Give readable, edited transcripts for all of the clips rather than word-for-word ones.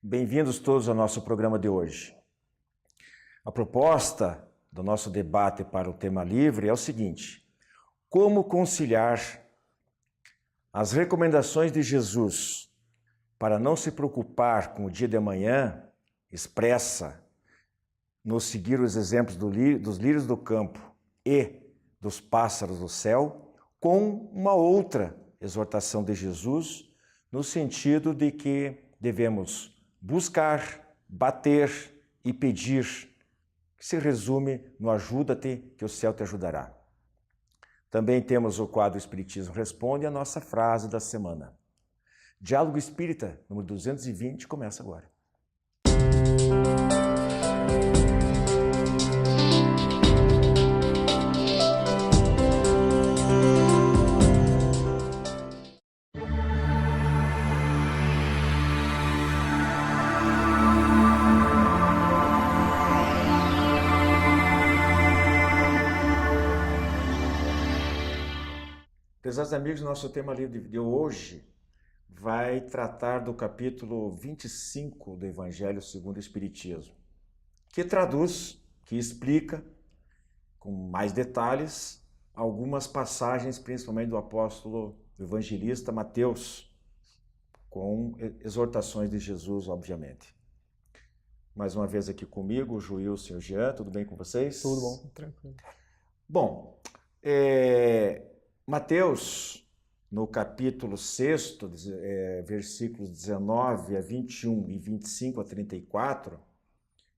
Bem-vindos todos ao nosso programa de hoje. A proposta do nosso debate para o tema livre é o seguinte: como conciliar as recomendações de Jesus para não se preocupar com o dia de amanhã, expressa no seguir os exemplos dos lírios do campo e dos pássaros do céu, com uma outra exortação de Jesus, no sentido de que devemos buscar, bater e pedir, que se resume no ajuda-te que o céu te ajudará. Também temos o quadro Espiritismo Responde, a nossa frase da semana. Diálogo Espírita, número 220, começa agora. Prezados amigos, nosso tema livre de hoje vai tratar do capítulo 25 do Evangelho segundo o Espiritismo, que traduz, que explica com mais detalhes algumas passagens, principalmente do apóstolo do evangelista Mateus, com exortações de Jesus, obviamente. Mais uma vez aqui comigo, o Joilson e o Jean, tudo bem com vocês? Tudo bom, tranquilo. Bom, Mateus, no capítulo 6, versículos 19 a 21 e 25 a 34,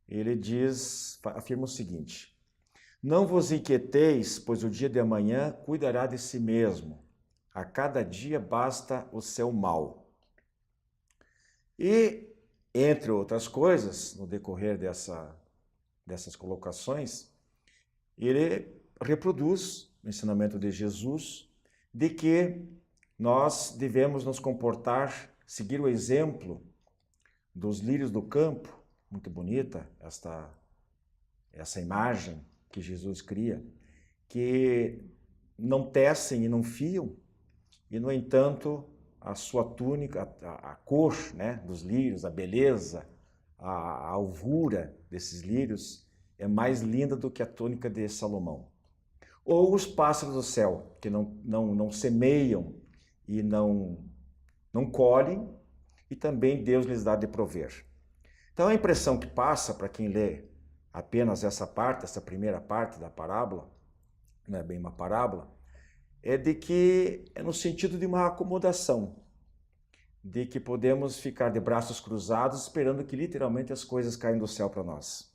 ele afirma o seguinte: não vos inquieteis, pois o dia de amanhã cuidará de si mesmo. A cada dia basta o seu mal. E, entre outras coisas, no decorrer dessas colocações, ele reproduz o ensinamento de Jesus de que nós devemos nos comportar, seguir o exemplo dos lírios do campo, muito bonita essa imagem que Jesus cria, que não tecem e não fiam, e no entanto a sua túnica, a cor, né, dos lírios, a beleza, a alvura desses lírios é mais linda do que a túnica de Salomão. Ou os pássaros do céu, que não semeiam e não colhem, e também Deus lhes dá de prover. Então a impressão que passa para quem lê apenas essa primeira parte da parábola, não é bem uma parábola, é de que é no sentido de uma acomodação, de que podemos ficar de braços cruzados esperando que literalmente as coisas caem do céu para nós.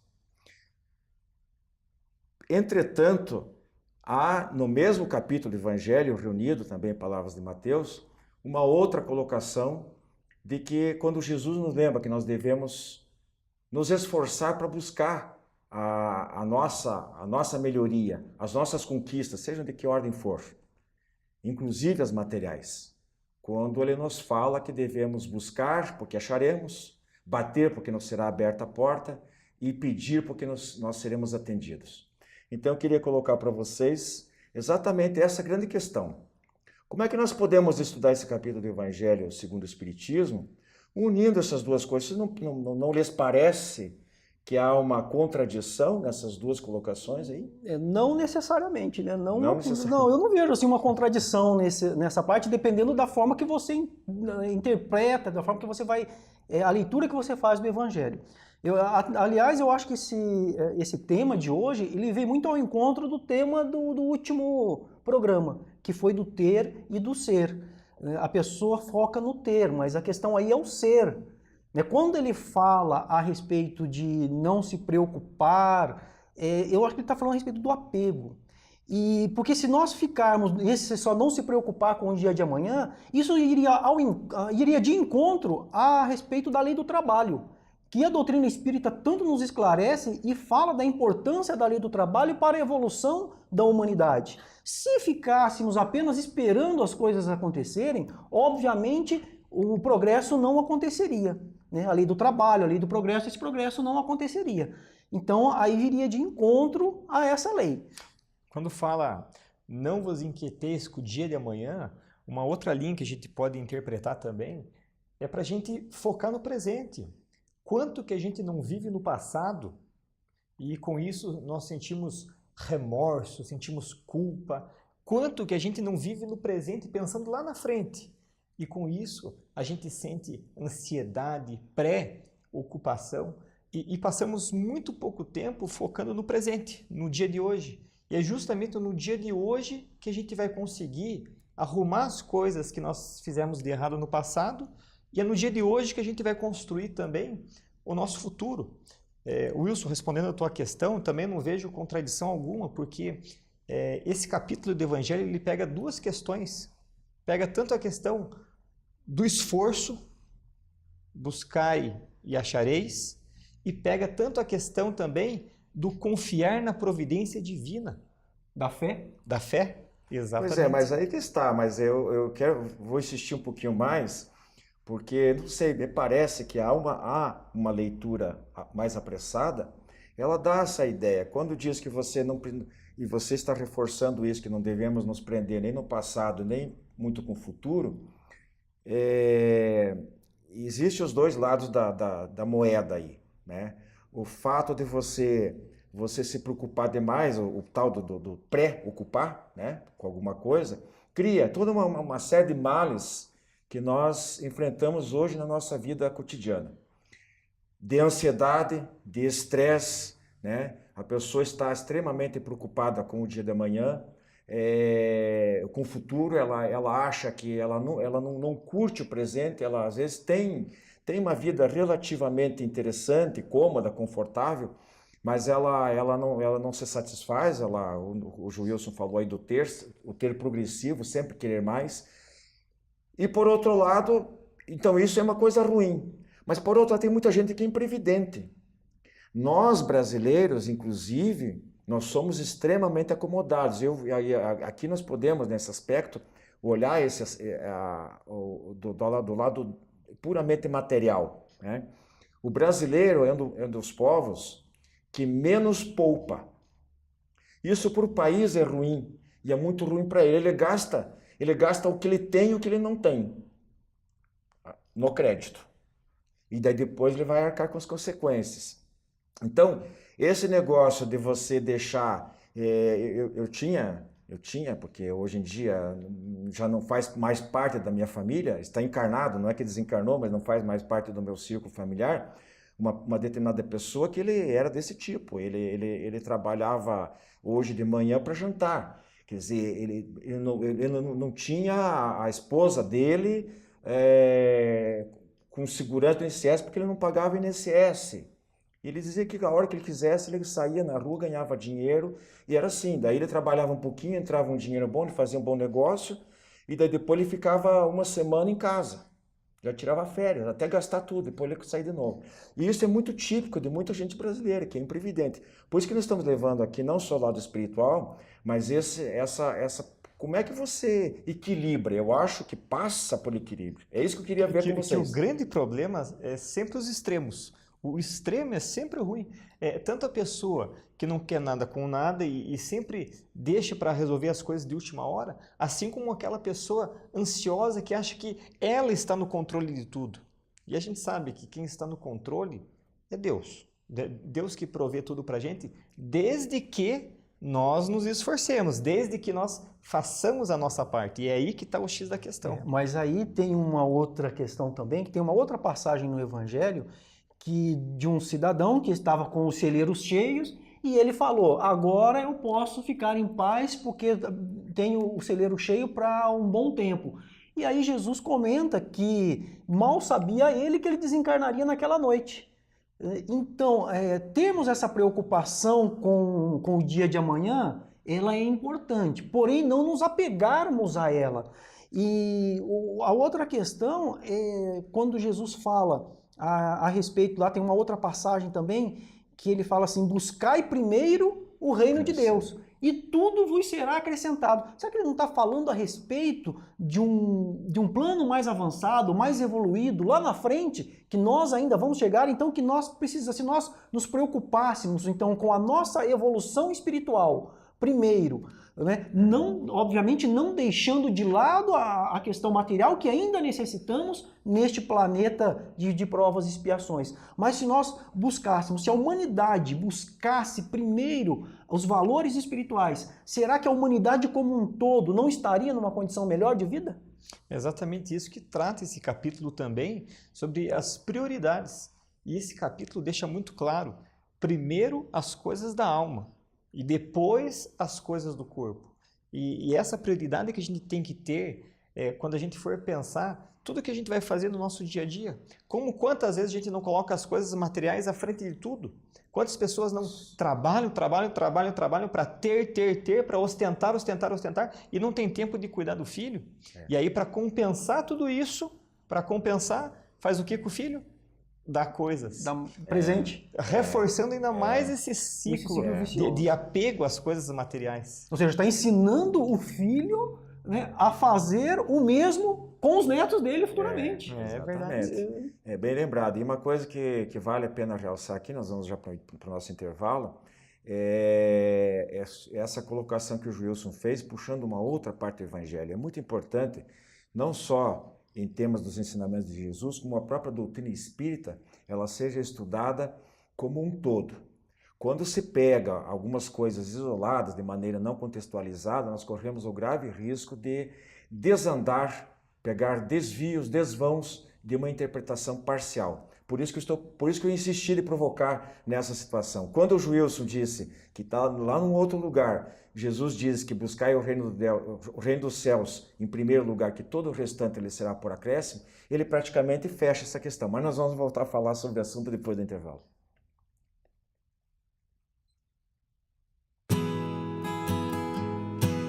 Entretanto, há no mesmo capítulo do Evangelho, reunido também em palavras de Mateus, uma outra colocação de que quando Jesus nos lembra que nós devemos nos esforçar para buscar a nossa melhoria, as nossas conquistas, sejam de que ordem for, inclusive as materiais. Quando ele nos fala que devemos buscar porque acharemos, bater porque nos será aberta a porta e pedir porque nós seremos atendidos. Então eu queria colocar para vocês exatamente essa grande questão. Como é que nós podemos estudar esse capítulo do Evangelho segundo o Espiritismo, unindo essas duas coisas? Não lhes parece que há uma contradição nessas duas colocações aí? Não necessariamente, né? Não necessariamente. Não, eu não vejo assim uma contradição nessa parte, dependendo da forma que você interpreta, da forma que você vai, a leitura que você faz do Evangelho. Aliás, eu acho que esse tema de hoje, ele vem muito ao encontro do tema do último programa, que foi do ter e do ser. A pessoa foca no ter, mas a questão aí é o ser. Quando ele fala a respeito de não se preocupar, eu acho que ele está falando a respeito do apego. E porque se nós ficarmos só não se preocupar com o dia de amanhã, isso iria de encontro a respeito da lei do trabalho, que a doutrina espírita tanto nos esclarece e fala da importância da lei do trabalho para a evolução da humanidade. Se ficássemos apenas esperando as coisas acontecerem, obviamente o progresso não aconteceria. A lei do trabalho, a lei do progresso, esse progresso não aconteceria. Então, aí viria de encontro a essa lei. Quando fala, não vos inquieteis com o dia de amanhã, uma outra linha que a gente pode interpretar também é para a gente focar no presente. quanto que a gente não vive no passado e com isso nós sentimos remorso, sentimos culpa, quanto que a gente não vive no presente pensando lá na frente. E com isso a gente sente ansiedade, pré-ocupação e passamos muito pouco tempo focando no presente, no dia de hoje. E é justamente no dia de hoje que a gente vai conseguir arrumar as coisas que nós fizemos de errado no passado e é no dia de hoje que a gente vai construir também o nosso futuro. Wilson, respondendo a tua questão, também não vejo contradição alguma, porque esse capítulo do Evangelho ele pega duas questões. Pega tanto a questão do esforço, buscai e achareis, e pega tanto a questão também do confiar na providência divina. Da fé? Da fé, exatamente. Pois é, mas aí que está, mas vou insistir um pouquinho mais, porque, não sei, me parece que há uma leitura mais apressada, ela dá essa ideia. Quando diz que você não, e você está reforçando isso, que não devemos nos prender nem no passado, nem muito com o futuro, existem os dois lados da moeda aí, né? O fato de você se preocupar demais, o tal do pré-ocupar, né, com alguma coisa, cria toda uma série de males que nós enfrentamos hoje na nossa vida cotidiana. De ansiedade, de estresse, né? A pessoa está extremamente preocupada com o dia de amanhã, com o futuro, ela acha que ela não curte o presente, ela às vezes tem uma vida relativamente interessante, cômoda, confortável, mas ela não se satisfaz, o Wilson falou aí do o ter progressivo, sempre querer mais. E por outro lado, então isso é uma coisa ruim, mas por outro lado tem muita gente que é imprevidente. Nós brasileiros, inclusive, nós somos extremamente acomodados. Aqui nós podemos, nesse aspecto, olhar do lado puramente material, né? O brasileiro é um dos povos que menos poupa. Isso para o país é ruim, e é muito ruim para ele. Ele gasta o que ele tem e o que ele não tem no crédito. E daí depois ele vai arcar com as consequências. Então, esse negócio de você deixar... Eu tinha, porque hoje em dia já não faz mais parte da minha família, está encarnado, não é que desencarnou, mas não faz mais parte do meu círculo familiar, uma determinada pessoa que ele era desse tipo, ele trabalhava hoje de manhã para jantar, quer dizer, ele não tinha a esposa dele com segurança do INSS porque ele não pagava INSS. Ele dizia que a hora que ele quisesse, ele saía na rua, ganhava dinheiro, e era assim. Daí ele trabalhava um pouquinho, entrava um dinheiro bom, ele fazia um bom negócio, e daí depois ele ficava uma semana em casa. Já tirava férias, até gastar tudo, depois ele saía de novo. E isso é muito típico de muita gente brasileira, que é imprevidente. Por isso que nós estamos levando aqui não só o lado espiritual, mas como é que você equilibra? Eu acho que passa por equilíbrio. É isso que eu queria ver com vocês. Que o grande problema é sempre os extremos. O extremo é sempre ruim. Tanto a pessoa que não quer nada com nada e sempre deixa para resolver as coisas de última hora, assim como aquela pessoa ansiosa que acha que ela está no controle de tudo. E a gente sabe que quem está no controle é Deus. Deus que provê tudo para a gente, desde que nós nos esforcemos, desde que nós façamos a nossa parte. E é aí que está o X da questão. Mas aí tem uma outra questão também, que tem uma outra passagem no Evangelho, de um cidadão que estava com os celeiros cheios e ele falou, agora eu posso ficar em paz porque tenho o celeiro cheio para um bom tempo. E aí Jesus comenta que mal sabia ele que ele desencarnaria naquela noite. Então, termos essa preocupação com o dia de amanhã, ela é importante, porém não nos apegarmos a ela. E a outra questão é quando Jesus fala a respeito, lá tem uma outra passagem também, que ele fala assim, buscai primeiro o reino de Deus, e tudo vos será acrescentado. Será que ele não está falando a respeito de um plano mais avançado, mais evoluído, lá na frente, que nós ainda vamos chegar, então que nós precisamos, se nós nos preocupássemos então com a nossa evolução espiritual, primeiro, né? Não, obviamente não deixando de lado a questão material que ainda necessitamos neste planeta de provas e expiações. Mas se nós buscássemos, se a humanidade buscasse primeiro os valores espirituais, será que a humanidade como um todo não estaria numa condição melhor de vida? É exatamente isso que trata esse capítulo também, sobre as prioridades. E esse capítulo deixa muito claro, primeiro as coisas da alma e depois as coisas do corpo. E essa prioridade que a gente tem que ter quando a gente for pensar tudo que a gente vai fazer no nosso dia a dia. Quantas vezes a gente não coloca as coisas materiais à frente de tudo? Quantas pessoas não trabalham para ter, para ostentar e não tem tempo de cuidar do filho? E aí, para compensar tudo isso, faz o que com o filho? Dá coisas. Dá presente. Reforçando ainda mais esse ciclo de apego às coisas materiais. Ou seja, está ensinando o filho, né, a fazer o mesmo com os netos dele futuramente. É verdade. É bem lembrado. E uma coisa que vale a pena realçar aqui, nós vamos já para o nosso intervalo, é essa colocação que o Wilson fez, puxando uma outra parte do Evangelho. É muito importante, não só em temas dos ensinamentos de Jesus, como a própria doutrina espírita, ela seja estudada como um todo. Quando se pega algumas coisas isoladas, de maneira não contextualizada, nós corremos o grave risco de desandar, pegar desvios, desvãos de uma interpretação parcial. Por isso que eu insisti de provocar nessa situação. Quando o Wilson disse que está lá num outro lugar, Jesus diz que buscai o reino dos céus em primeiro lugar, que todo o restante ele será por acréscimo, ele praticamente fecha essa questão. Mas nós vamos voltar a falar sobre o assunto depois do intervalo.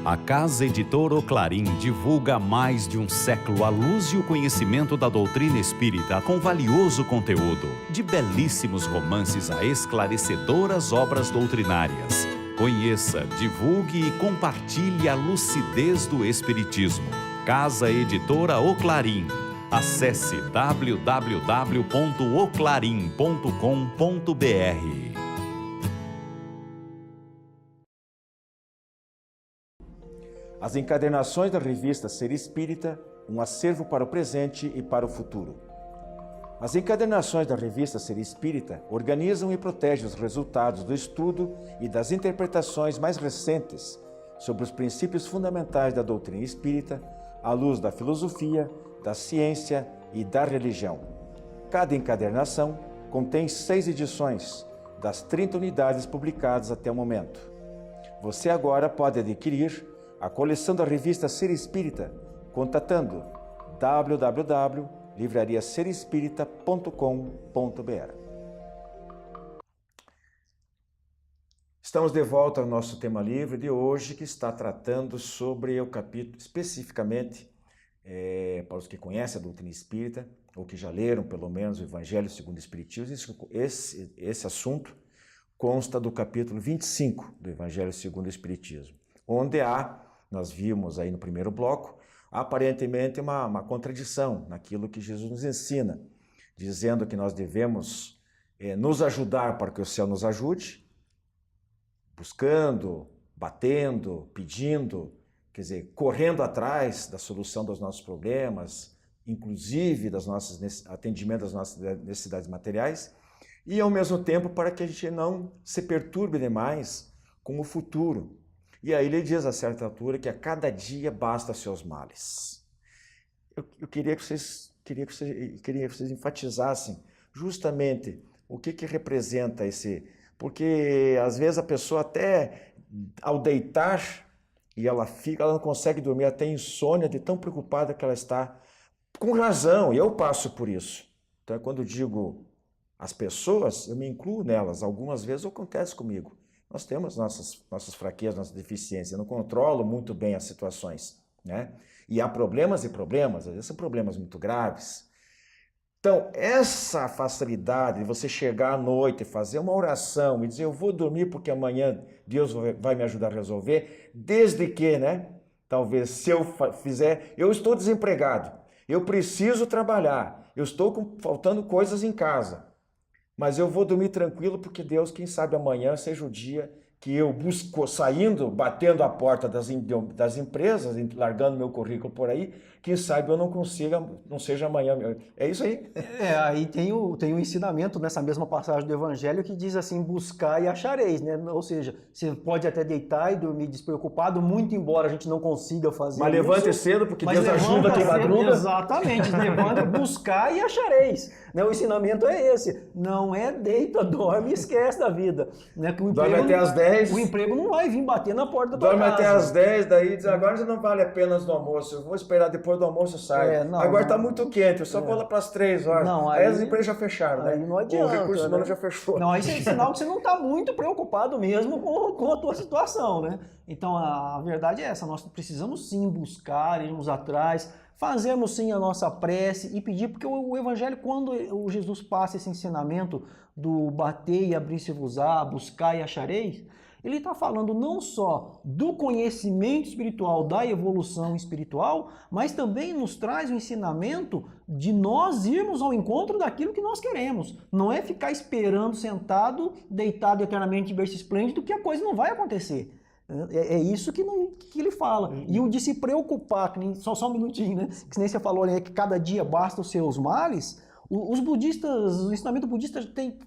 A Casa Editora O Clarim divulga há mais de um século a luz e o conhecimento da doutrina espírita com valioso conteúdo, de belíssimos romances a esclarecedoras obras doutrinárias. Conheça, divulgue e compartilhe a lucidez do Espiritismo. Casa Editora O Clarim. Acesse www.oclarim.com.br. As encadernações da revista Ser Espírita, um acervo para o presente e para o futuro. As encadernações da revista Ser Espírita organizam e protegem os resultados do estudo e das interpretações mais recentes sobre os princípios fundamentais da doutrina espírita, à luz da filosofia, da ciência e da religião. Cada encadernação contém 6 edições, das 30 unidades publicadas até o momento. Você agora pode adquirir a coleção da revista Ser Espírita, contatando www.livrariaserespirita.com.br. Estamos de volta ao nosso tema livre de hoje, que está tratando sobre o capítulo, especificamente, para os que conhecem a doutrina espírita, ou que já leram, pelo menos, o Evangelho segundo o Espiritismo, esse assunto consta do capítulo 25 do Evangelho segundo o Espiritismo, onde nós vimos aí no primeiro bloco, aparentemente uma contradição naquilo que Jesus nos ensina, dizendo que nós devemos nos ajudar para que o céu nos ajude, buscando, batendo, pedindo, quer dizer, correndo atrás da solução dos nossos problemas, inclusive atendimento das nossas necessidades materiais, e ao mesmo tempo para que a gente não se perturbe demais com o futuro. E aí ele diz a certa altura que a cada dia basta seus males. Eu queria que vocês enfatizassem justamente o que representa esse... Porque às vezes a pessoa até ao deitar e ela não consegue dormir, até insônia de tão preocupada que ela está, com razão, e eu passo por isso. Então quando eu digo as pessoas, eu me incluo nelas, algumas vezes acontece comigo. Nós temos nossas fraquezas, nossas deficiências. Eu não controlo muito bem as situações, né? E há problemas e problemas, às vezes são problemas muito graves. Então, essa facilidade de você chegar à noite e fazer uma oração e dizer, eu vou dormir porque amanhã Deus vai me ajudar a resolver, desde que, né? Talvez se eu fizer, eu estou desempregado, eu preciso trabalhar, eu estou faltando coisas em casa. Mas eu vou dormir tranquilo porque Deus, quem sabe amanhã seja o dia que eu busco, saindo, batendo a porta das empresas, largando meu currículo por aí, quem sabe eu não consiga, não seja amanhã. É isso aí. Aí tem o ensinamento nessa mesma passagem do Evangelho que diz assim, buscar e achareis, né? Ou seja, você pode até deitar e dormir despreocupado, muito embora a gente não consiga fazer mas isso. Mas levante cedo, porque Deus ajuda quem cedo, madruga. Exatamente, levanta, buscar e achareis. Né? O ensinamento é esse, não é deita, dorme e esquece da vida. Né? Que o dorme até às 10. O emprego não vai vir bater na porta da tua casa. Dorme até às 10, daí diz, agora já não vale a pena no almoço, eu vou esperar depois do almoço sai. Agora está muito quente, eu só vou lá para as 3 horas. Não, aí as empresas já fecharam, aí né? Não adianta, o recurso humano já fechou. Não, aí é sinal que você não está muito preocupado mesmo com a tua situação, né? Então a verdade é essa, nós precisamos sim buscar, irmos atrás, fazermos sim a nossa prece e pedir, porque o Evangelho, quando o Jesus passa esse ensinamento do bater e abrir-se-vos-á, buscar e achareis, ele está falando não só do conhecimento espiritual, da evolução espiritual, mas também nos traz o ensinamento de nós irmos ao encontro daquilo que nós queremos. Não é ficar esperando sentado, deitado eternamente em berço esplêndido, que a coisa não vai acontecer. É isso que ele fala. E o de se preocupar, que nem, só um minutinho, né? Que nem você falou, né? Que cada dia basta os seus males. Os budistas, o ensinamento budista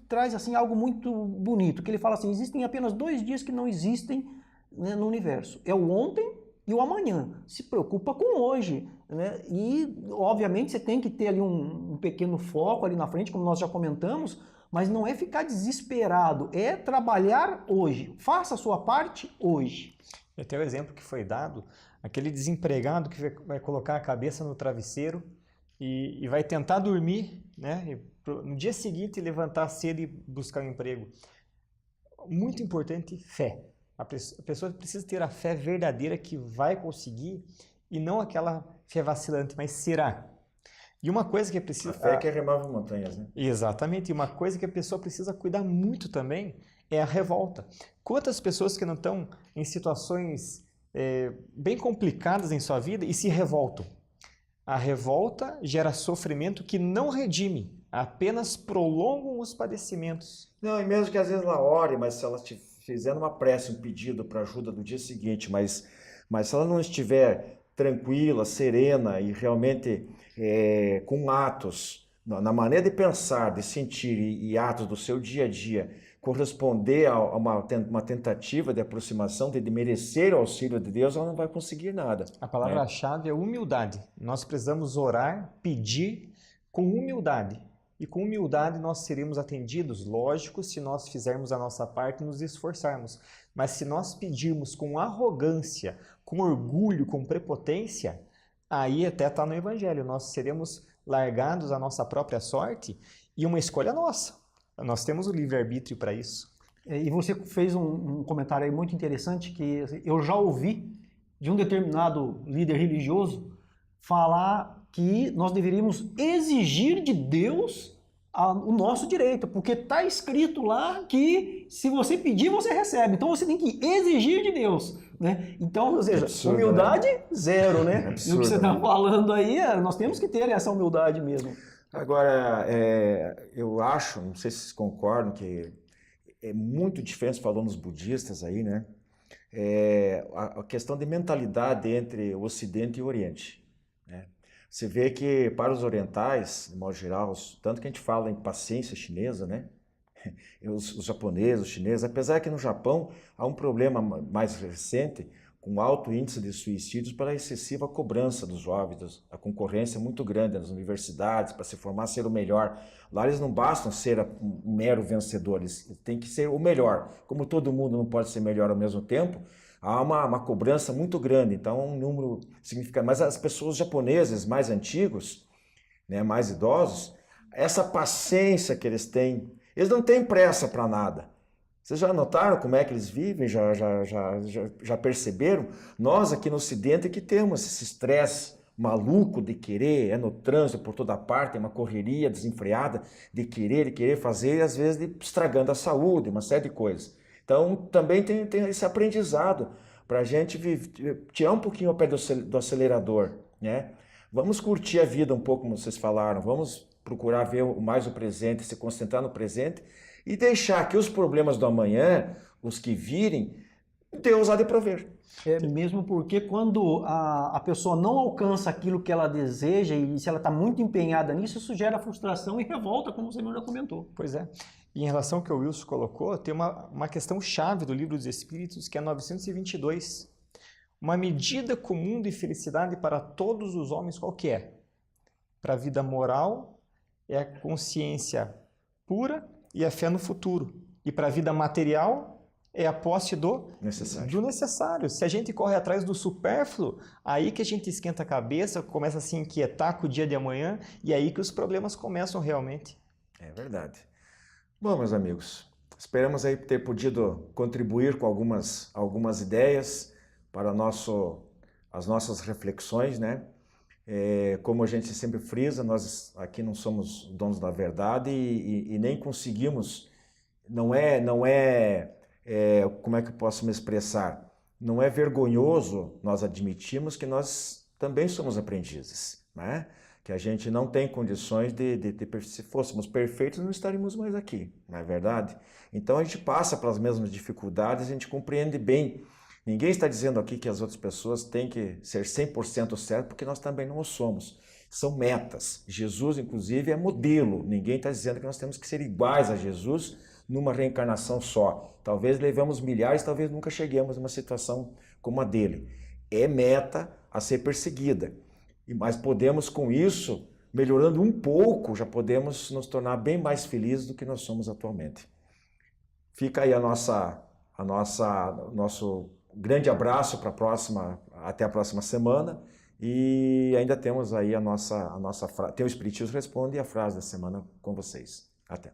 traz assim, algo muito bonito, que ele fala assim, existem apenas 2 dias que não existem, né, no universo. É o ontem e o amanhã. Se preocupa com hoje. Né? E, obviamente, você tem que ter ali um pequeno foco ali na frente, como nós já comentamos, mas não é ficar desesperado, é trabalhar hoje. Faça a sua parte hoje. Até o exemplo que foi dado, aquele desempregado que vai colocar a cabeça no travesseiro e vai tentar dormir, né? E no dia seguinte levantar cedo e buscar um emprego. Muito importante, fé. A pessoa precisa ter a fé verdadeira que vai conseguir e não aquela fé vacilante, mas será. E uma coisa que é preciso... A fé que remove montanhas, né? Exatamente. E uma coisa que a pessoa precisa cuidar muito também é a revolta. Quantas pessoas que não estão em situações bem complicadas em sua vida e se revoltam? A revolta gera sofrimento que não redime, apenas prolongam os padecimentos. Não, e mesmo que às vezes ela ore, mas se ela te fizer uma prece, um pedido para ajuda do dia seguinte, mas se ela não estiver tranquila, serena e realmente com atos, na maneira de pensar, de sentir e atos do seu dia a dia, corresponder a uma tentativa de aproximação, de merecer o auxílio de Deus, ela não vai conseguir nada. A palavra-chave é humildade. Nós precisamos orar, pedir com humildade. E com humildade nós seremos atendidos, lógico, se nós fizermos a nossa parte e nos esforçarmos. Mas se nós pedirmos com arrogância, com orgulho, com prepotência, aí até está no Evangelho. Nós seremos largados à nossa própria sorte e uma escolha nossa. Nós temos o livre-arbítrio para isso. E você fez um comentário aí muito interessante que eu já ouvi de um determinado líder religioso falar que nós deveríamos exigir de Deus o nosso direito, porque está escrito lá que se você pedir, você recebe. Então você tem que exigir de Deus. Né? Então, ou seja, absurdo, humildade, né? Zero, né? Absurdo, e o que você está falando aí, nós temos que ter essa humildade mesmo. Agora, eu acho, não sei se vocês concordam, que é muito diferente, falando dos budistas aí, né? A questão de mentalidade entre o Ocidente e o Oriente. Né? Você vê que para os orientais, de modo geral, tanto que a gente fala em paciência chinesa, né? Os japoneses, os chineses, apesar que no Japão há um problema mais recente, com alto índice de suicídios pela excessiva cobrança dos jovens, a concorrência é muito grande nas universidades, para se formar, ser o melhor. Lá eles não bastam ser um mero vencedor, eles têm que ser o melhor. Como todo mundo não pode ser melhor ao mesmo tempo, há uma cobrança muito grande, então um número significativo. Mas as pessoas japonesas mais antigos, né, mais idosos, essa paciência que eles têm, eles não têm pressa para nada. Vocês já notaram como é que eles vivem? Já perceberam? Nós aqui no Ocidente que temos esse estresse maluco de querer, no trânsito por toda parte, uma correria desenfreada de querer fazer e às vezes estragando a saúde, uma série de coisas. Então também tem esse aprendizado para a gente tirar um pouquinho o pé do acelerador, né? Vamos curtir a vida um pouco, como vocês falaram, vamos procurar ver mais o presente, se concentrar no presente, e deixar que os problemas do amanhã, os que virem, Deus há de prover. Mesmo porque quando a pessoa não alcança aquilo que ela deseja e se ela está muito empenhada nisso, isso gera frustração e revolta, como você já comentou. Pois é. E em relação ao que o Wilson colocou, tem uma questão chave do Livro dos Espíritos, que é 922. Uma medida comum de felicidade para todos os homens, qual que é? Para a vida moral é a consciência pura e a fé no futuro. E para a vida material é a posse do necessário. Se a gente corre atrás do supérfluo, aí que a gente esquenta a cabeça, começa a se inquietar com o dia de amanhã, e aí que os problemas começam realmente. É verdade. Bom, meus amigos, esperamos aí ter podido contribuir com algumas ideias para as nossas reflexões, né? Como a gente sempre frisa, nós aqui não somos donos da verdade e nem conseguimos, como é que eu posso me expressar? Não é vergonhoso nós admitirmos que nós também somos aprendizes, né? Que a gente não tem condições se fôssemos perfeitos, não estaríamos mais aqui, não é verdade? Então a gente passa pelas mesmas dificuldades, a gente compreende bem. Ninguém está dizendo aqui que as outras pessoas têm que ser 100% certo, porque nós também não o somos. São metas. Jesus, inclusive, é modelo. Ninguém está dizendo que nós temos que ser iguais a Jesus numa reencarnação só. Talvez levemos milhares, talvez nunca cheguemos numa situação como a dele. É meta a ser perseguida. Mas podemos, com isso, melhorando um pouco, já podemos nos tornar bem mais felizes do que nós somos atualmente. Fica aí nosso grande abraço para até a próxima semana. E ainda temos aí a nossa frase. Tem o Espiritismo Responde e a frase da semana com vocês. Até.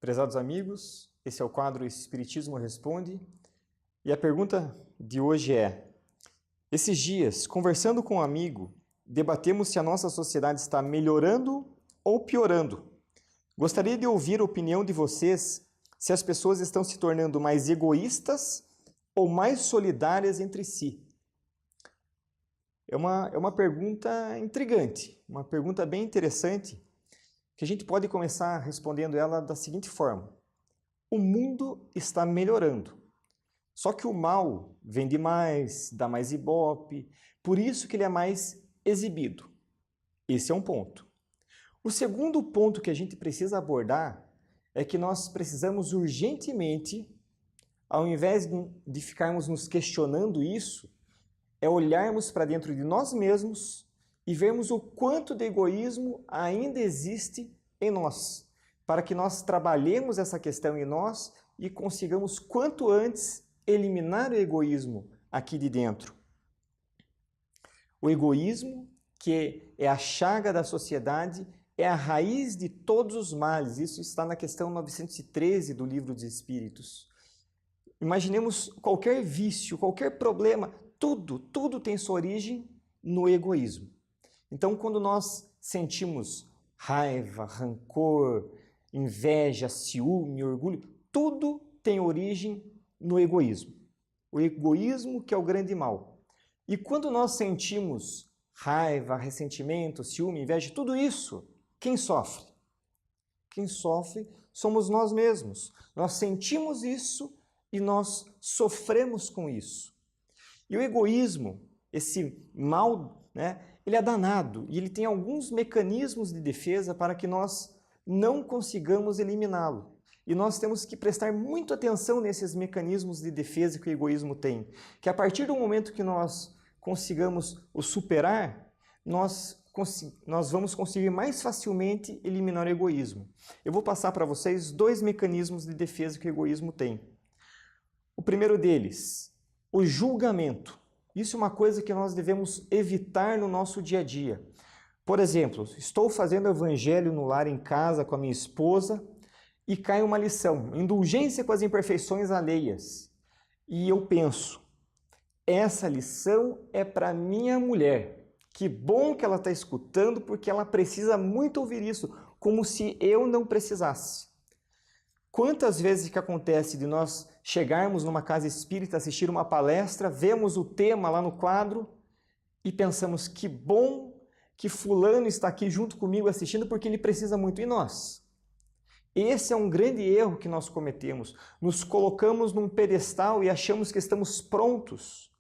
Prezados amigos, esse é o quadro Espiritismo Responde. E a pergunta de hoje é: esses dias, conversando com um amigo, debatemos se a nossa sociedade está melhorando ou piorando. Gostaria de ouvir a opinião de vocês se as pessoas estão se tornando mais egoístas ou mais solidárias entre si. É uma pergunta intrigante, uma pergunta bem interessante, que a gente pode começar respondendo ela da seguinte forma: o mundo está melhorando. Só que o mal vende mais, dá mais ibope, por isso que ele é mais exibido. Esse é um ponto. O segundo ponto que a gente precisa abordar é que nós precisamos urgentemente, ao invés de ficarmos nos questionando isso, é olharmos para dentro de nós mesmos e vermos o quanto de egoísmo ainda existe em nós, para que nós trabalhemos essa questão em nós e consigamos quanto antes eliminar o egoísmo aqui de dentro. O egoísmo, que é a chaga da sociedade, é a raiz de todos os males. Isso está na questão 913 do Livro dos Espíritos. Imaginemos qualquer vício, qualquer problema, tudo tem sua origem no egoísmo. Então, quando nós sentimos raiva, rancor, inveja, ciúme, orgulho, tudo tem origem no egoísmo. O egoísmo que é o grande mal. E quando nós sentimos raiva, ressentimento, ciúme, inveja, tudo isso, quem sofre? Quem sofre somos nós mesmos. Nós sentimos isso e nós sofremos com isso. E o egoísmo, esse mal, ele é danado e ele tem alguns mecanismos de defesa para que nós não consigamos eliminá-lo. E nós temos que prestar muita atenção nesses mecanismos de defesa que o egoísmo tem. Que a partir do momento que nós consigamos o superar, nós vamos conseguir mais facilmente eliminar o egoísmo. Eu vou passar para vocês 2 mecanismos de defesa que o egoísmo tem. O primeiro deles, o julgamento. Isso é uma coisa que nós devemos evitar no nosso dia a dia. Por exemplo, estou fazendo evangelho no lar em casa com a minha esposa e cai uma lição, indulgência com as imperfeições alheias. E eu penso, essa lição é para minha mulher. Que bom que ela está escutando, porque ela precisa muito ouvir isso, como se eu não precisasse. Quantas vezes que acontece de nós chegarmos numa casa espírita, assistir uma palestra, vemos o tema lá no quadro e pensamos que bom que fulano está aqui junto comigo assistindo porque ele precisa muito. E nós? Esse é um grande erro que nós cometemos. Nos colocamos num pedestal e achamos que estamos prontos.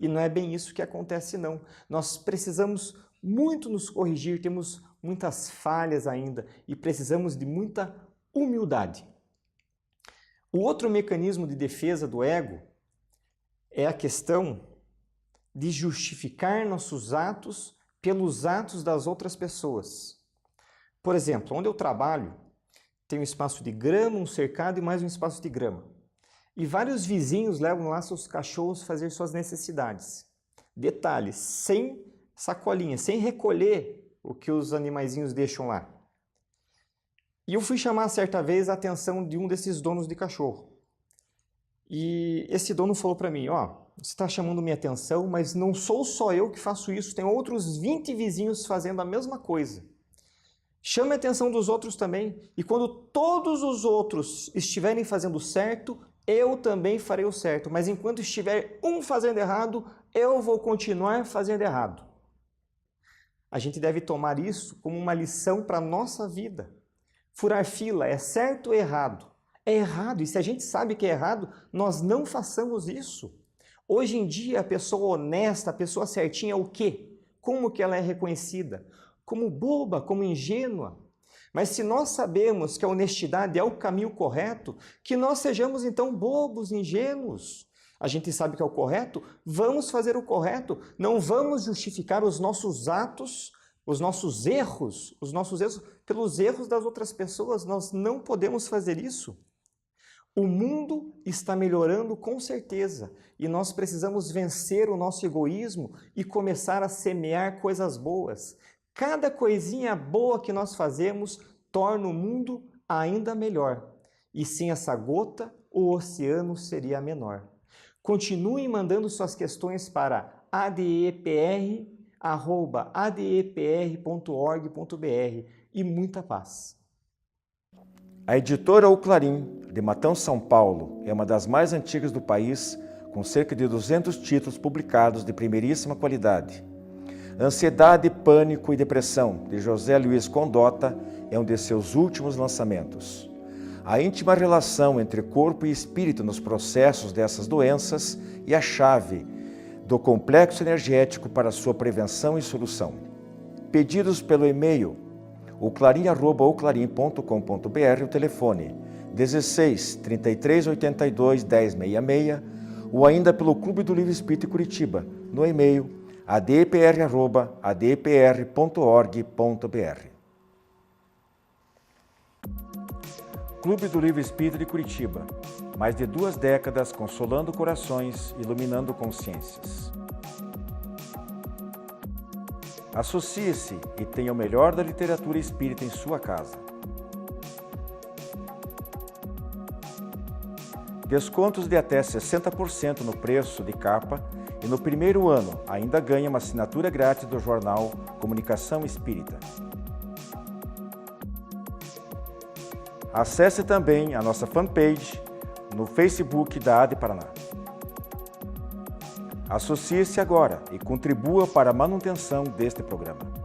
E não é bem isso que acontece, não. Nós precisamos muito nos corrigir, temos muitas falhas ainda e precisamos de muita humildade. O outro mecanismo de defesa do ego é a questão de justificar nossos atos pelos atos das outras pessoas. Por exemplo, onde eu trabalho, tem um espaço de grama, um cercado e mais um espaço de grama. E vários vizinhos levam lá seus cachorros fazer suas necessidades. Detalhe, sem sacolinha, sem recolher o que os animaizinhos deixam lá. E eu fui chamar certa vez a atenção de um desses donos de cachorro. E esse dono falou para mim, você está chamando minha atenção, mas não sou só eu que faço isso, tem outros 20 vizinhos fazendo a mesma coisa. Chame a atenção dos outros também, e quando todos os outros estiverem fazendo certo, eu também farei o certo, mas enquanto estiver um fazendo errado, eu vou continuar fazendo errado. A gente deve tomar isso como uma lição para a nossa vida. Furar fila é certo ou errado? É errado, e se a gente sabe que é errado, nós não façamos isso. Hoje em dia, a pessoa honesta, a pessoa certinha é o quê? Como que ela é reconhecida? Como boba, como ingênua. Mas se nós sabemos que a honestidade é o caminho correto, que nós sejamos então bobos, ingênuos. A gente sabe que é o correto, vamos fazer o correto, não vamos justificar os nossos atos, os nossos erros pelos erros das outras pessoas, nós não podemos fazer isso. O mundo está melhorando com certeza e nós precisamos vencer o nosso egoísmo e começar a semear coisas boas. Cada coisinha boa que nós fazemos torna o mundo ainda melhor. E sem essa gota, o oceano seria menor. Continuem mandando suas questões para adepr@adepr.org.br e muita paz. A editora O Clarim, de Matão, São Paulo, é uma das mais antigas do país, com cerca de 200 títulos publicados de primeiríssima qualidade. Ansiedade, Pânico e Depressão, de José Luiz Condota, é um de seus últimos lançamentos. A íntima relação entre corpo e espírito nos processos dessas doenças e a chave do complexo energético para sua prevenção e solução. Pedidos pelo e-mail oclarim@oclarim.com.br, o telefone 16 33 82 1066 ou ainda pelo Clube do Livro Espírita em Curitiba, no e-mail adepr@adepr.org.br. Clube do Livro Espírita de Curitiba. Mais de 2 décadas consolando corações, iluminando consciências. Associe-se e tenha o melhor da literatura espírita em sua casa. Descontos de até 60% no preço de capa e no primeiro ano ainda ganha uma assinatura grátis do jornal Comunicação Espírita. Acesse também a nossa fanpage no Facebook da ADE Paraná. Associe-se agora e contribua para a manutenção deste programa.